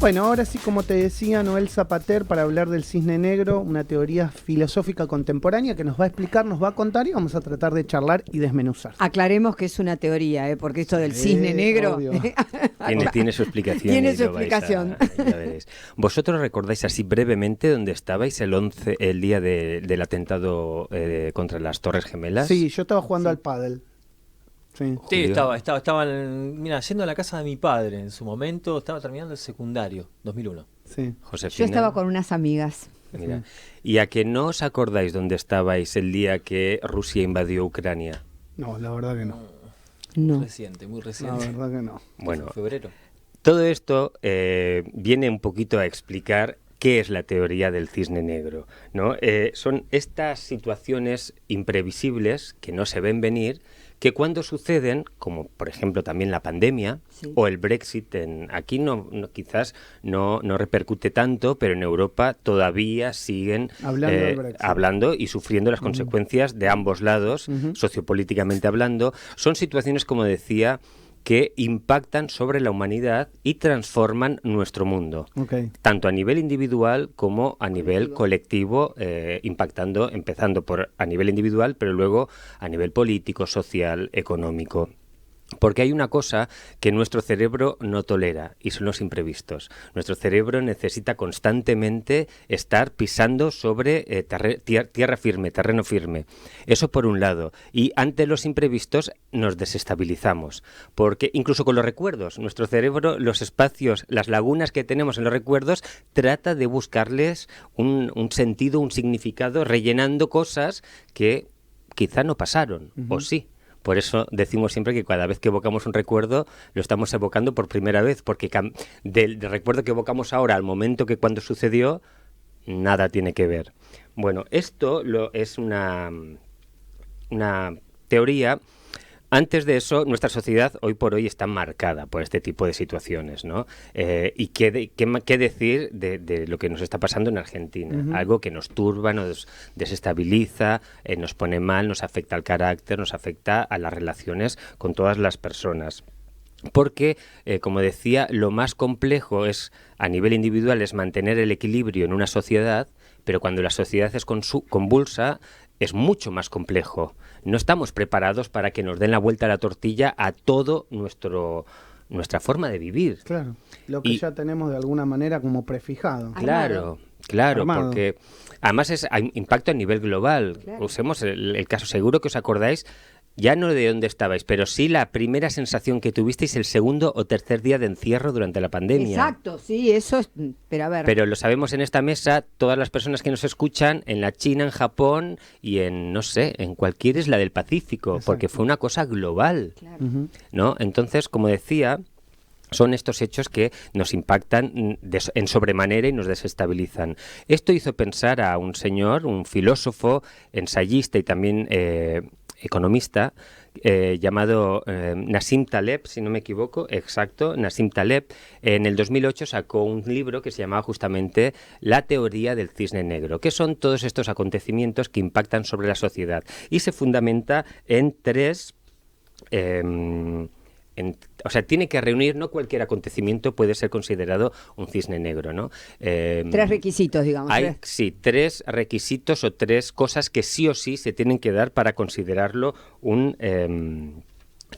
Bueno, ahora sí, como te decía Noel Zapater, para hablar del cisne negro, una teoría filosófica contemporánea que nos va a explicar, nos va a contar y vamos a tratar de charlar y desmenuzar. Aclaremos que es una teoría, porque esto del cisne negro tiene su explicación. Tiene su explicación. Ya veréis. ¿Vosotros recordáis así brevemente dónde estabais el día del atentado contra las Torres Gemelas? Sí, yo estaba jugando al pádel. Sí, estaba yendo a la casa de mi padre en su momento, estaba terminando el secundario, 2001. Sí. Josefina. Yo estaba con unas amigas. Mira. ¿Y a que no os acordáis dónde estabais el día que Rusia invadió Ucrania? No, la verdad que no. No. Muy reciente. La verdad que no. Bueno, febrero. Todo esto viene un poquito a explicar qué es la teoría del cisne negro, ¿no? Son estas situaciones imprevisibles que no se ven venir, que cuando suceden, como por ejemplo también la pandemia o el Brexit, aquí quizás no repercute tanto, pero en Europa todavía siguen hablando y sufriendo las consecuencias de ambos lados, sociopolíticamente hablando. Son situaciones, como decía, que impactan sobre la humanidad y transforman nuestro mundo, tanto a nivel individual como a nivel colectivo, empezando por a nivel individual, pero luego a nivel político, social, económico. Porque hay una cosa que nuestro cerebro no tolera y son los imprevistos. Nuestro cerebro necesita constantemente estar pisando sobre tierra firme, terreno firme. Eso por un lado. Y ante los imprevistos nos desestabilizamos. Porque incluso con los recuerdos, nuestro cerebro, los espacios, las lagunas que tenemos en los recuerdos, trata de buscarles un sentido, un significado, rellenando cosas que quizá no pasaron, o sí. Por eso decimos siempre que cada vez que evocamos un recuerdo lo estamos evocando por primera vez, porque del recuerdo que evocamos ahora al momento que cuando sucedió, nada tiene que ver. Bueno, esto es una teoría. Antes de eso, nuestra sociedad hoy por hoy está marcada por este tipo de situaciones, ¿no? ¿Y qué decir de lo que nos está pasando en Argentina? Algo que nos turba, nos desestabiliza, nos pone mal, nos afecta al carácter, nos afecta a las relaciones con todas las personas. Porque, como decía, lo más complejo a nivel individual es mantener el equilibrio en una sociedad, pero cuando la sociedad es convulsa, es mucho más complejo. No estamos preparados para que nos den la vuelta a la tortilla a todo nuestra forma de vivir. Claro, lo que ya tenemos de alguna manera como prefijado. Claro, armado. Porque además hay impacto a nivel global. Claro. Usemos el caso, seguro que os acordáis, ya no de dónde estabais, pero sí la primera sensación que tuvisteis el segundo o tercer día de encierro durante la pandemia. Exacto, sí, eso es... Pero a ver... Pero lo sabemos en esta mesa, todas las personas que nos escuchan, en la China, en Japón y en cualquier isla del Pacífico, exacto, porque fue una cosa global, claro, ¿no? Entonces, como decía, son estos hechos que nos impactan en sobremanera y nos desestabilizan. Esto hizo pensar a un señor, un filósofo, ensayista y también economista, llamado Nassim Taleb, si no me equivoco, exacto, Nassim Taleb. En el 2008 sacó un libro que se llamaba justamente La teoría del cisne negro, que son todos estos acontecimientos que impactan sobre la sociedad y se fundamenta en tres... tiene que reunir, no cualquier acontecimiento puede ser considerado un cisne negro, ¿no? Tres requisitos, digamos. Sí, tres requisitos o tres cosas que sí o sí se tienen que dar para considerarlo un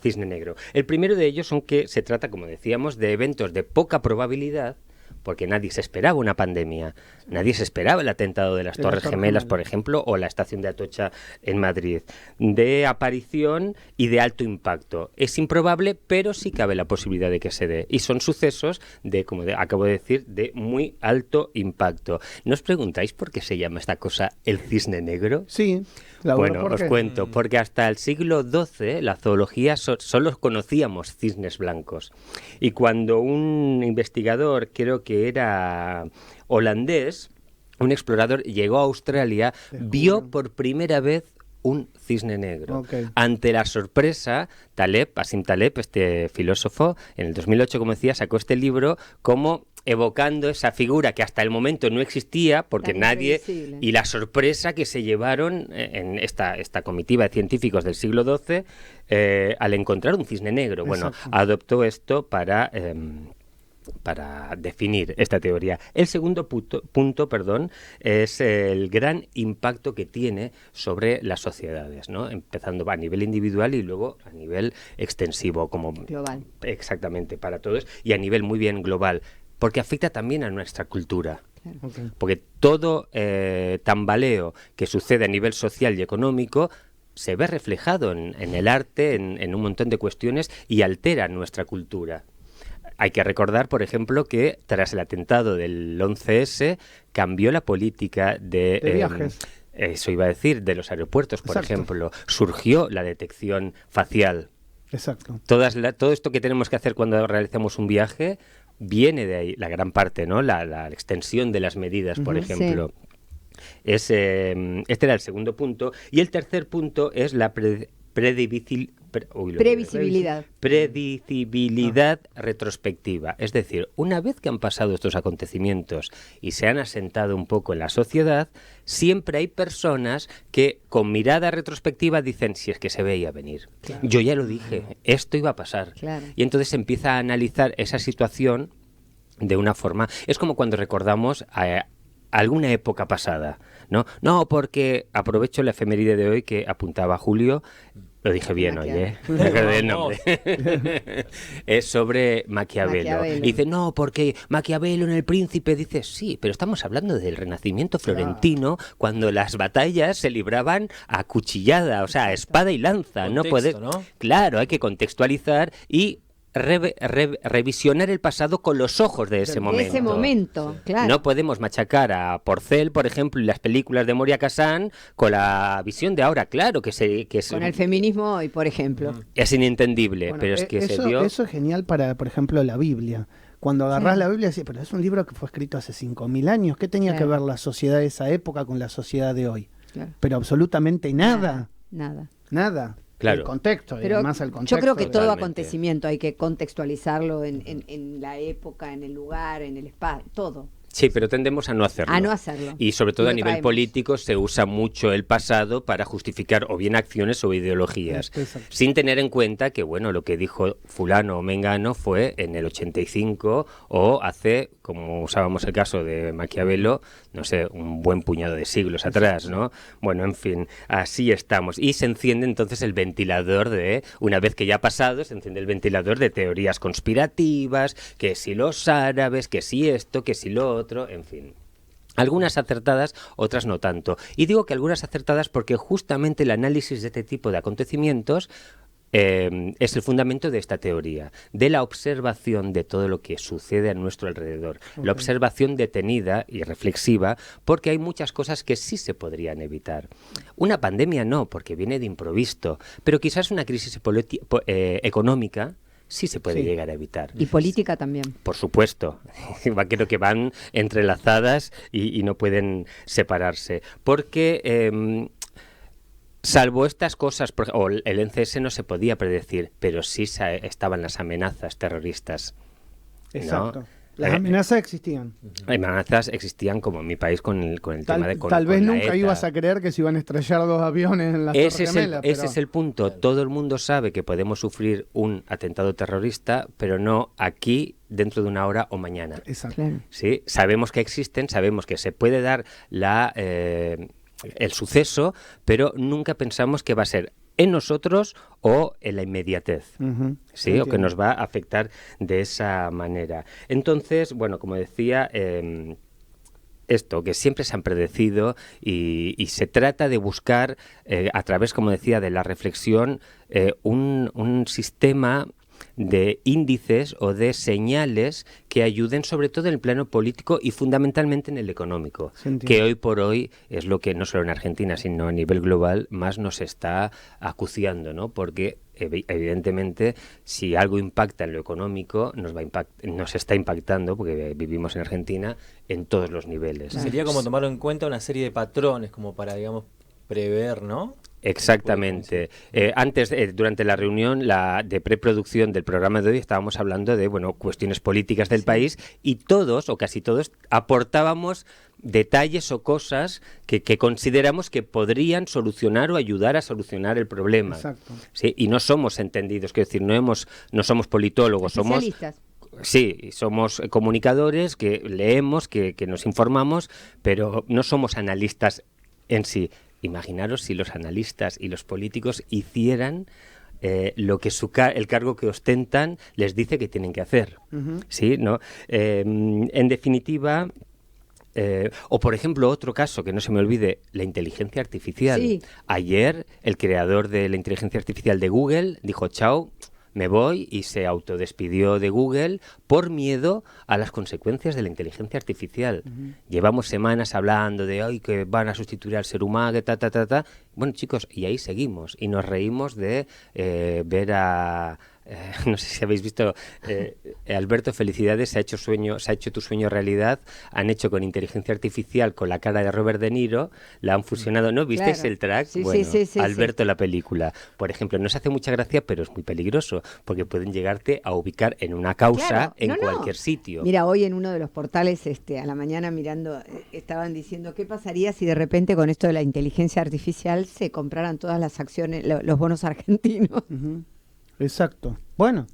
cisne negro. El primero de ellos son que se trata, como decíamos, de eventos de poca probabilidad, porque nadie se esperaba una pandemia, nadie se esperaba el atentado de las Torres Gemelas, por ejemplo, o la estación de Atocha en Madrid, de aparición y de alto impacto. Es improbable, pero sí cabe la posibilidad de que se dé. Y son sucesos como acabo de decir, de muy alto impacto. ¿No os preguntáis por qué se llama esta cosa el cisne negro? Sí. Bueno, os cuento, porque hasta el siglo XII la zoología solo conocíamos cisnes blancos. Y cuando un investigador, creo que era holandés, un explorador, llegó a Australia, vio por primera vez un cisne negro. Ante la sorpresa, Nassim Taleb, este filósofo, en el 2008, como decía, sacó este libro como evocando esa figura que hasta el momento no existía, porque nadie... Y la sorpresa que se llevaron en esta comitiva de científicos del siglo XII al encontrar un cisne negro. Bueno, adoptó esto para definir esta teoría. El segundo punto, es el gran impacto que tiene sobre las sociedades, ¿no? Empezando a nivel individual y luego a nivel extensivo, como global. Exactamente, para todos, y a nivel muy bien global, porque afecta también a nuestra cultura. Claro. Okay. Porque todo tambaleo que sucede a nivel social y económico se ve reflejado en el arte, en un montón de cuestiones, y altera nuestra cultura. Hay que recordar, por ejemplo, que tras el atentado del 11S cambió la política de viajes. Eso iba a decir, de los aeropuertos, por Exacto. ejemplo. Surgió la detección facial. Exacto. Todo esto que tenemos que hacer cuando realizamos un viaje viene de ahí, la gran parte, ¿no? La extensión de las medidas, por ejemplo. Sí. Este era el segundo punto. Y el tercer punto es la predecibilidad retrospectiva. Es decir, una vez que han pasado estos acontecimientos y se han asentado un poco en la sociedad, siempre hay personas que con mirada retrospectiva dicen, si es que se veía venir. Claro. Yo ya lo dije, esto iba a pasar. Claro. Y entonces se empieza a analizar esa situación de una forma... Es como cuando recordamos alguna época pasada, ¿no? No, porque aprovecho la efeméride de hoy que apuntaba Julio. Lo dije bien hoy, ¿eh? El nombre. Es sobre Maquiavelo. Y dice, no, porque Maquiavelo en El Príncipe dice, sí, pero estamos hablando del Renacimiento florentino, cuando las batallas se libraban a cuchillada, o sea, a espada y lanza. Contexto, ¿no? Claro, hay que contextualizar y revisionar el pasado con los ojos de ese momento. De ese momento, claro. No podemos machacar a Porcel, por ejemplo, y las películas de Moria Kazan con la visión de ahora, claro, que con el feminismo hoy, por ejemplo. Es inentendible, bueno, pero es que eso, se dio... Eso es genial para, por ejemplo, la Biblia. Cuando agarrás la Biblia, decís, pero es un libro que fue escrito hace 5.000 años. ¿Qué tenía que ver la sociedad de esa época con la sociedad de hoy? Claro. Pero absolutamente nada. Nada. Claro. El contexto, pero más el contexto. Yo creo que todo Totalmente. acontecimiento hay que contextualizarlo en la época, en el lugar, en el espacio, todo. Sí, pero tendemos a no hacerlo. A no hacerlo. Y sobre todo a nivel político se usa mucho el pasado para justificar o bien acciones o ideologías, sin tener en cuenta que, bueno, lo que dijo fulano o mengano fue en el 85 o hace, como usábamos el caso de Maquiavelo, no sé, un buen puñado de siglos atrás, ¿no? Bueno, en fin, así estamos. Y se enciende entonces el ventilador una vez que ya ha pasado, se enciende el ventilador de teorías conspirativas, que si los árabes, que si esto, que si lo otro, en fin. Algunas acertadas, otras no tanto. Y digo que algunas acertadas porque justamente el análisis de este tipo de acontecimientos es el fundamento de esta teoría, de la observación de todo lo que sucede a nuestro alrededor, la observación detenida y reflexiva, porque hay muchas cosas que sí se podrían evitar. Una pandemia no, porque viene de improviso, pero quizás una crisis económica sí se puede llegar a evitar. Y política también. Por supuesto. Creo que van entrelazadas y no pueden separarse. Porque... salvo estas cosas, o el NCS no se podía predecir, pero sí estaban las amenazas terroristas. Exacto. ¿No? Las amenazas existían. Amenazas existían como en mi país con el tema de... Tal vez nunca ibas a creer que se iban a estrellar 2 aviones en la Torre Gemela. Ese es el punto. Todo el mundo sabe que podemos sufrir un atentado terrorista, pero no aquí, dentro de una hora o mañana. Exacto. ¿Sí? Sabemos que existen, sabemos que se puede dar el suceso, pero nunca pensamos que va a ser en nosotros o en la inmediatez, ¿sí? O que nos va a afectar de esa manera. Entonces, bueno, como decía, esto, que siempre se han predecido y se trata de buscar, a través, como decía, de la reflexión, un sistema de índices o de señales que ayuden sobre todo en el plano político y fundamentalmente en el económico, que hoy por hoy es lo que no solo en Argentina sino a nivel global más nos está acuciando, ¿no? Porque evidentemente si algo impacta en lo económico nos está impactando, porque vivimos en Argentina, en todos los niveles. Sería como tomar en cuenta una serie de patrones como para, digamos, prever, ¿no? Exactamente. Antes, durante la reunión de preproducción del programa de hoy, estábamos hablando de cuestiones políticas del país y todos, o casi todos, aportábamos detalles o cosas que consideramos que podrían solucionar o ayudar a solucionar el problema. Exacto. ¿Sí? Y no somos entendidos, quiero decir, no somos politólogos, especialistas. Sí, somos comunicadores que leemos, que nos informamos, pero no somos analistas en sí. Imaginaros si los analistas y los políticos hicieran lo que el cargo que ostentan les dice que tienen que hacer. ¿Sí? ¿No? En definitiva... o por ejemplo, otro caso que no se me olvide, la inteligencia artificial. Sí. Ayer el creador de la inteligencia artificial de Google dijo chao, me voy, y se autodespidió de Google por miedo a las consecuencias de la inteligencia artificial. Llevamos semanas hablando de hoy que van a sustituir al ser humano, que ta. Bueno, chicos, y ahí seguimos y nos reímos de ver a... no sé si habéis visto, Alberto, felicidades, se ha hecho tu sueño realidad, han hecho con inteligencia artificial, con la cara de Robert De Niro, la han fusionado, ¿no? ¿Visteis el track? Sí, bueno, sí, Alberto, la película, por ejemplo, no se hace mucha gracia, pero es muy peligroso, porque pueden llegarte a ubicar en una causa en cualquier sitio. Mira, hoy en uno de los portales, a la mañana mirando, estaban diciendo, ¿qué pasaría si de repente con esto de la inteligencia artificial se compraran todas las acciones, los bonos argentinos? Exacto. Bueno,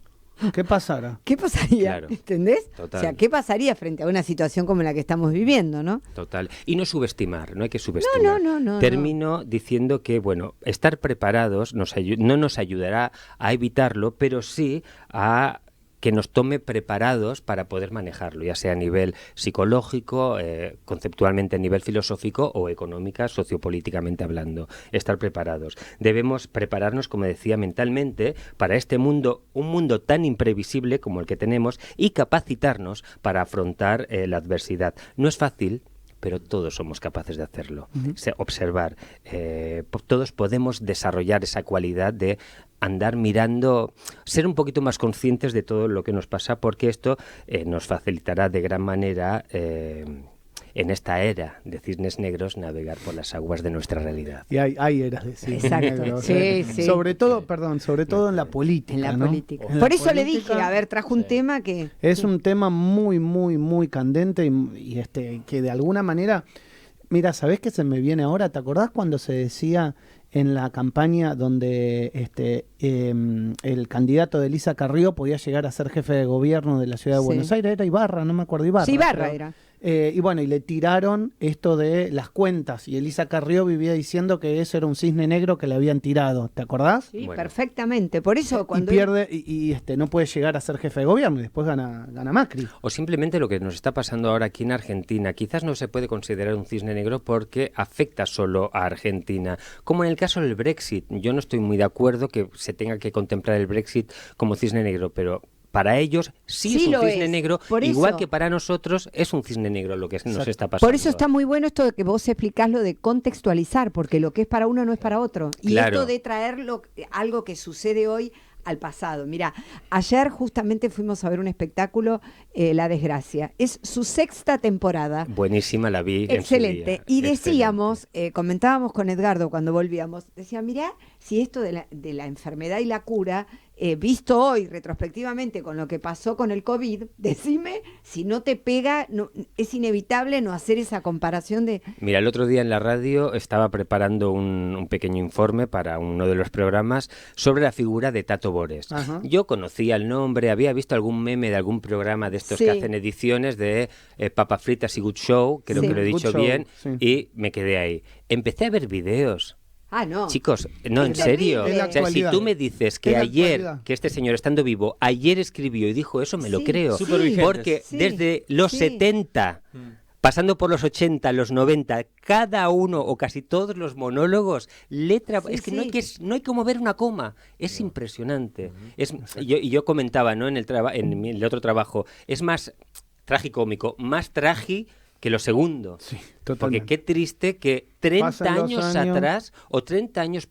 ¿qué pasará? ¿Qué pasaría? Claro. ¿Entendés? Total. O sea, ¿qué pasaría frente a una situación como la que estamos viviendo, no? Total. Y no subestimar, no hay que subestimar. No. Termino diciendo que, bueno, estar preparados no nos ayudará a evitarlo, pero sí a que nos tome preparados para poder manejarlo, ya sea a nivel psicológico, conceptualmente a nivel filosófico o económica, sociopolíticamente hablando. Estar preparados. Debemos prepararnos, como decía, mentalmente para este mundo, un mundo tan imprevisible como el que tenemos, y capacitarnos para afrontar la adversidad. No es fácil, pero todos somos capaces de hacerlo. Observar. Todos podemos desarrollar esa cualidad de andar mirando, ser un poquito más conscientes de todo lo que nos pasa, porque esto nos facilitará de gran manera en esta era de cisnes negros navegar por las aguas de nuestra realidad. Y hay eras de cisnes negros. Sí. Sobre todo en la política. En la ¿no? política. En Por la eso política, le dije, a ver, trajo un tema que... Es un tema muy, muy, muy candente y que de alguna manera... Mira, ¿sabés qué se me viene ahora? ¿Te acordás cuando se decía en la campaña donde el candidato de Elisa Carrió podía llegar a ser jefe de gobierno de la ciudad de Buenos Aires? Era Ibarra, no me acuerdo, Ibarra. Sí, Ibarra era. Y bueno, y le tiraron esto de las cuentas, y Elisa Carrió vivía diciendo que eso era un cisne negro que le habían tirado, ¿te acordás? Sí, bueno. Perfectamente, por eso cuando... Y pierde, no puede llegar a ser jefe de gobierno, y después gana Macri. O simplemente lo que nos está pasando ahora aquí en Argentina, quizás no se puede considerar un cisne negro porque afecta solo a Argentina, como en el caso del Brexit. Yo no estoy muy de acuerdo que se tenga que contemplar el Brexit como cisne negro, pero... para ellos sí es un cisne negro, igual que para nosotros es un cisne negro lo que nos está pasando. Por eso está muy bueno esto de que vos explicás lo de contextualizar, porque lo que es para uno no es para otro. Y claro. Esto de traerlo, algo que sucede hoy al pasado. Mira, ayer justamente fuimos a ver un espectáculo, La Desgracia. Es su 6ª temporada. Buenísima, la vi. Excelente. En su día. Y decíamos, comentábamos con Edgardo cuando volvíamos, decía, mirá, si esto de la enfermedad y la cura, visto hoy retrospectivamente con lo que pasó con el COVID, decime si no te pega, es inevitable no hacer esa comparación de... Mira, el otro día en la radio estaba preparando un pequeño informe para uno de los programas sobre la figura de Tato Bores. Ajá. Yo conocía el nombre, había visto algún meme de algún programa de estos que hacen ediciones de Papas Fritas y Good Show, creo que lo he dicho bien, y me quedé ahí. Empecé a ver videos. Ah, no. Chicos, no, en serio. O sea, si tú me dices que ayer, que este señor estando vivo, ayer escribió y dijo eso, me lo creo. Porque desde los 70, pasando por los 80, los 90, cada uno o casi todos los monólogos, es que no hay que mover una coma. Es impresionante. Yo comentaba, ¿no? en el otro trabajo, es más tragicómico, más que lo segundo. Sí, totalmente. Porque qué triste que 30 años atrás o 30 años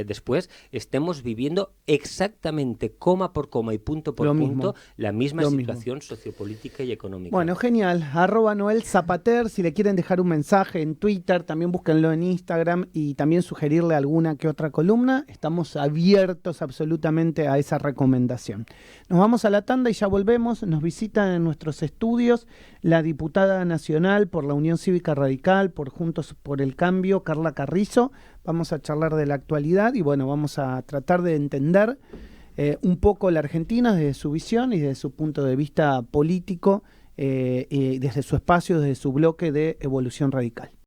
después estemos viviendo exactamente coma por coma y punto por punto la misma situación sociopolítica y económica. Bueno, genial. @Noel Zapater, si le quieren dejar un mensaje en Twitter, también búsquenlo en Instagram y también sugerirle alguna que otra columna. Estamos abiertos absolutamente a esa recomendación. Nos vamos a la tanda y ya volvemos. Nos visitan en nuestros estudios la diputada nacional por la Unión Cívica Radical, por Juntos por el Cambio, Carla Carrizo. Vamos a charlar de la actualidad y bueno, vamos a tratar de entender un poco la Argentina desde su visión y desde su punto de vista político, y desde su espacio, desde su bloque de Evolución Radical.